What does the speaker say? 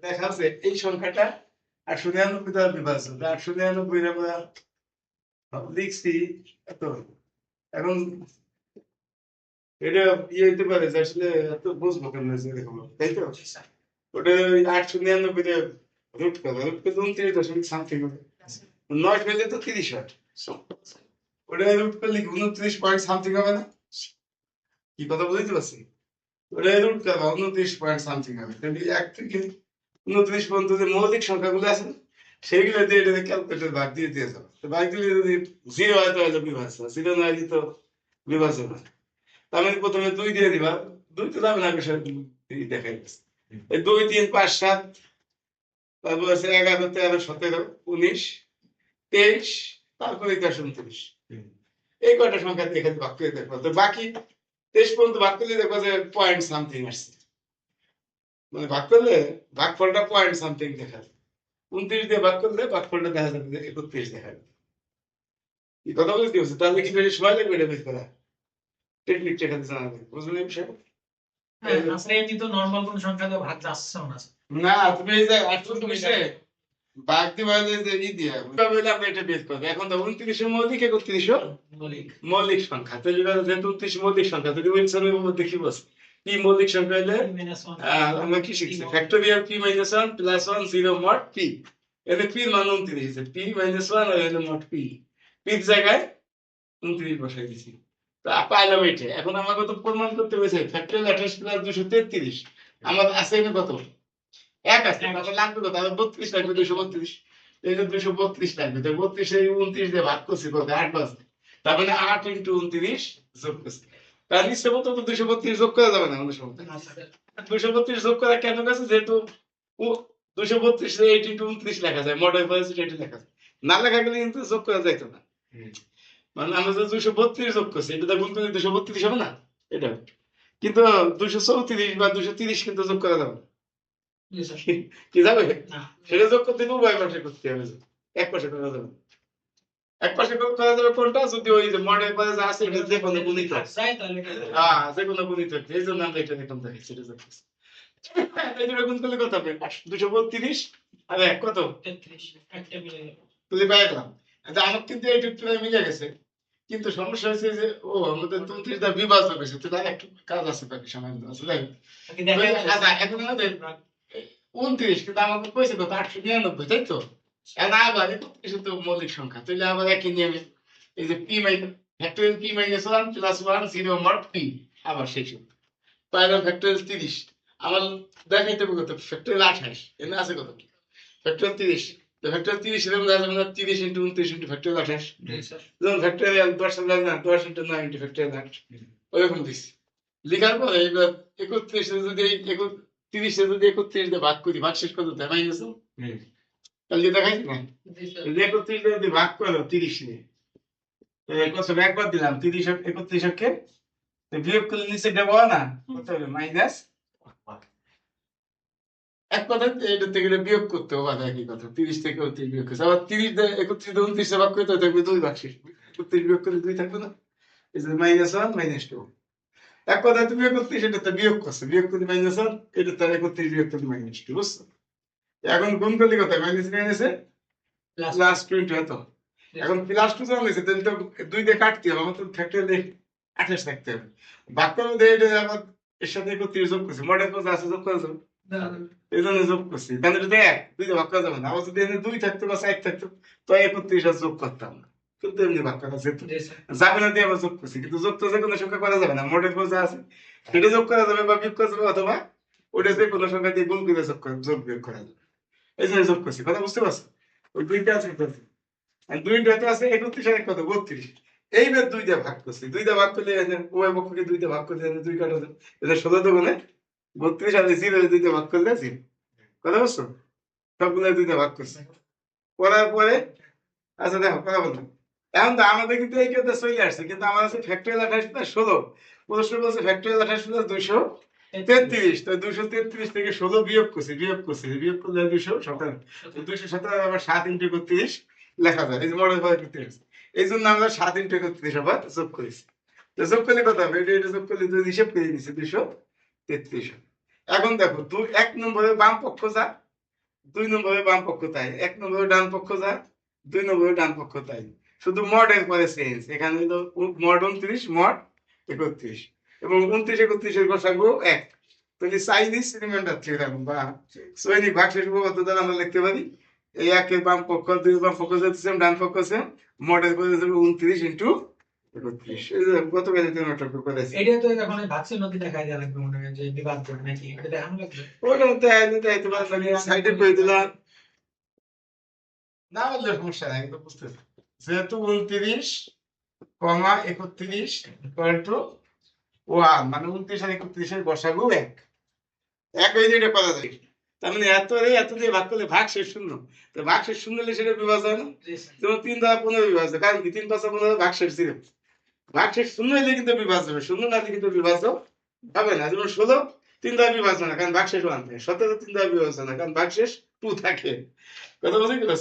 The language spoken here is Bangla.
দেখা যাচ্ছে এই সংখ্যাটা 899 দ্বারা বিভাজ্য। 899 আমরা লিখছি এত। এখন এটা ইয়ে হইতে পারে যে আসলে এত বুঝবো কেমন এরকম, তাই তো? ওটা ওই 899 তে রুট করবে, রুট করলে 29 সামথিং হবে। 9 পেলে তো 30 হয়। ওটা রুট করলে 29 পয়েন্ট সামথিং হবে না? কি কথা বুঝতে পারছি? ওটা রুট করবা 29 পয়েন্ট সামথিং হবে। তাহলে 1 থেকে 29 পর্যন্ত যে মৌলিক সংখ্যাগুলো আছে সেইগুলো দিয়ে এটা ক্যালকুলেটর ভাগ দিয়ে দিয়ে যাবে। তো ভাগ দিলে যদি 0 হয় তাহলে বিভাজ্য, 0 না হলে তো বিভাজ্য না। তার মানে প্রথমে 2 দিয়ে দিবা, 2 তো যাবে না, বিষয় দেখাই দিচ্ছে। এই 2 3 5 7, তারপর আছে 11 13 17 19 23, তারপরে 29। এই কয়টা সংখ্যা দিয়ে এখানে ভাগ করে দেখবো। তো বাকি 23 পর্যন্ত ভাগ করলে দেখবো যে পয়েন্ট সামথিং আসছে। মানে ভাগ করলে ভাগফলটা পয়েন্ট সামথিং দেখা যাবে। 29 দিয়ে ভাগ করলে ভাগফলটা দেখা যাবে যে 31 দেখা যাবে। এই কথা বুঝতে পারছি? তাহলে কি বেশি সময় লাগবে এটা বের করা? টেকনিকটা এখানে জানা লাগবে, বুঝলেন এই বিষয়টা? আসলে এটি তো নরমাল কোন সংখ্যা দিয়ে ভাগ যাচ্ছে না। না, তুমি এই যে 28 এ ভাগ দিবা যে ই দিয়া তবে আমরা এটা বের করব। এখন তো 29 মৌলিক, 31 মৌলিক সংখ্যা। তাহলে যেহেতু 29 মৌলিক সংখ্যা, তাহলে উইলসনের মধ্যে কি বলছে? পি মৌলিক সংখ্যা হলে আমরা কি শিখছি? Factorial p - 1 plus 1 0 mod p। এতে p এর মান 29 আছে। p - 1 আর হলো মড p। p এর জায়গায় 29 বসাই দিছি। তো পাইলাম এটা। এখন আমাকে তো প্রমাণ করতে হয়েছে ফ্যাক্টোরিয়াল 28 প্লাস 233 আমার আছে এখানে কত? এক আছে। তাহলে লাগবে কত? তাহলে 32 লাগবে, 232। এই যে 232 লাগবে। তো 32 এই 29 দিয়ে ভাগ করছি কত? 8 বাজে। তার মানে 8 × 29 যোগ করছি। তার নিচে মতো তো 232 যোগ করা যাবে না আমাদের সময়। 232 যোগ করা কেন গেছে? যেহেতু 232 এ 8 × 29 লেখা যায়, মডেল পজিটিভ এটা লেখা যায়। না লেখা গেলে কিন্তু যোগ করা যাইতো না। মানে আমরা যে 232 যোগ করছি, এটা গুণ করলে 232 হবে না? এটা কিন্তু 234 বা 230 কিন্তু যোগ করা যাবে না। কি যাবে? সেটা যোগ করতে উভয় পাশে করতে হবে। এক পাশে করা যাবে, এক পাশে করা যাবে কোনটা? যদি ওই যে মডেল পদে যা আছে যে কোনো গুণিত হ্যাঁ, যে কোনো গুণিত, এই জন্য আমরা এটা এরকম দেখাচ্ছি। এটা যোগ করছি, এই দুটো গুণ করলে কত হবে? 232 আর 1 কত? 33। একটা মিলে গেল, তুই পেয়ে গেলাম। আচ্ছা, আমার কিন্তু এই টুকটা মিলে গেছে, কিন্তু সমস্যা হয়েছে যে ও আমাদের 29 দা বিভাজ্য হয়েছে। তো তার একটু কাজ আছে, বাকি সময় আছে। আচ্ছা, এখন আমাদের 29, কিন্তু আমাকে কইছে কত? 899, তাই তো? এখন আবার 31 তো মৌলিক সংখ্যা, তাহলে আবার একই নিয়মে এই যে p factorial p - 1 plus 1 0 mod p, আবার সেই সূত্র পাইলাম ফ্যাক্টোরিয়াল 30। আমার দেখাইতে হবে কত? ফ্যাক্টোরিয়াল 28 এখানে আছে কত? ফ্যাক্টোরিয়াল 30। তো ফ্যাক্টোরিয়াল 30 এর মধ্যে আছে 30 × 29 × ফ্যাক্টোরিয়াল 28। যখন ফ্যাক্টোরিয়াল 10 এর লাগে না, 10 × 9 × ফ্যাক্টোরিয়াল 8 ওইরকম দিছি। লিখার পরে এবার 31 এ যদি 30 এ যদি 31 দিয়ে ভাগ করি, ভাগ শেষ কত দেয়? মাইনাস। তাহলে দেখাইছি না? 31 দিয়ে যদি ভাগ করো 30 নিয়ে, কত? একবার দিলাম 30 31 কে বিয়োগ করলে নিচে দেবো না, কত হবে? মাইনাস। এক কথা এটা থেকে বিয়োগ করতে হবে, একই কথা। 30 থেকে 29 বিয়োগ করছে, আবার 30 দিয়ে 31 দিয়ে 29 ভাগ করতে থাকবে 2 ভাগ শেষ। 31 বিয়োগ করলে 2 থাকবে না? এই যে -1 -2। এক কথা তুমি 31 এটা বিয়োগ করছো, বিয়োগ করলে -1, এটা তার 31 বিয়োগ করলে -2, বুঝছো? এখন গুণ করলে কত? মাইনাস মাইনাসে প্লাস 20 হতো। এখন প্লাস 2 যখন হয়েছে, তাহলে তো 2 দিয়ে কাটতে হবে, আমার তো ফ্যাক্টরিয়াল 28 থাকতে হবে। ভাগ করলে দিয়ে এটা আবার এর সাথে 31 যোগ করছি, মডেল কোজ আছে, যোগ করা যাবে, এই জন্য যোগ করছি। তাহলে এটা 1 2 দিয়ে ভাগ করা যাবে না। আবার যদি এখানে 2 থাকতো বা 4 থাকতো, তো 31 আর যোগ করতাম না, কিন্তু এমনি ভাগ করা যেত। যাবে না দিয়ে আবার যোগ করছি, কিন্তু যোগ তো যে কোনো সংখ্যা করা যাবে না। মডেল কোজ আছে সেটা যোগ করা যাবে বা বিয়োগ করা যাবে, অথবা ওটা যে কোনো সংখ্যা দিয়ে গুণ করে যোগ বিয়োগ করা যাবে। এই জন্য যোগ করছি, কথা বুঝতে পারছো? ওই 2টা আছে, আর 2টা তো আছে 31 আর কত? 32। এইবার 2 দিয়ে ভাগ করছি, 2 দিয়ে ভাগ করলে উভয় পক্ষকে 2 দিয়ে ভাগ করলে 2 কাটা যায়, এটা 16 দুগুণে 32 আর 0 2 দিয়ে ভাগ করলে 0। কথা বুঝছো? সবগুলো 2 দিয়ে ভাগ করছি, করার পরে আচ্ছা দেখো কথা বললাম। এখন তো আমাদের কিন্তু এই কথা চলে আসছে, কিন্তু আমার আছে ফ্যাক্টরিয়াল 28 প্লাস 16। প্রশ্ন বলছে ফ্যাক্টরিয়াল 28 প্লাস 233। তো 233 থেকে 16 বিয়োগ করছি, বিয়োগ করলে 217। 217 আবার 7 × 31 লেখা যায়, এই যে মডেল পদ্ধতি করতে আছে। এই জন্য আমরা 7 × 31 আবার যোগ করেছি। তো যোগ করলে কত হবে? এটা যোগ করলে হিসাব করে নিছি 233। এখন দেখো 1 নম্বরের বাম পক্ষ যা, 2 নম্বরে বাম পক্ষ তাই, 1 নম্বরে ডান পক্ষ যা, 2 নম্বরে ডান পক্ষ তাই। শুধু মডের পরে চেঞ্জ, এখানে হলো মড 29 মড 31 এবং 29 31 এর গসাগু 1। তাহলে চাইনিজ রিমাইন্ডার থিওরেম বা সৈনিক ভাগশেষ উপপাদ্য দ্বারা আমরা লিখতে পারি এই 1 এর বাম পক্ষ 2 এর বাম পক্ষ যেতে সেম, ডান পক্ষ সেম, মডের পরে যাবে 29 ইনটু 31। এই যে গতকাল যে নাটক করেছি এটা তো এখন এই ভাগশেষ নদী দেখাই দেওয়া লাগবে মনে হয় যে বিভাজ্য নাকি এটা দেখানো লাগবে। ওটা দেখাইতে পারলাম সাইডে করে দিলাম না বললে সমস্যা নাই, কিন্তু বুঝতেছি যেহেতু 29 কমা 31 ইকুয়াল টু 1, মানে 29 আর 31 এর গসাগু 1 হয়ে যেটা করা যায়। তার মানে এত দিয়ে ভাগ করলে ভাগ শেষ শূন্য, তো ভাগ শেষ শূন্য হলে সেটা বিভাজন জি স্যার। যেমন 3 দ্বারা 15 বিভাজ্য, কারণ কি 3 5 15 ভাগ শেষ 0, ভাগ শেষ শূন্য হলে কিন্তু বিভাজ্য হবে, শূন্য না হলে কিন্তু বিভাজ্য হবে না। যেমন 16 3 দ্বারা বিভাজ্য না, কারণ ভাগ শেষ 1 থাকে, 17 3 দ্বারা বিভাজ্য না, কারণ ভাগ শেষ 2 থাকে। কথা বুঝে গেল?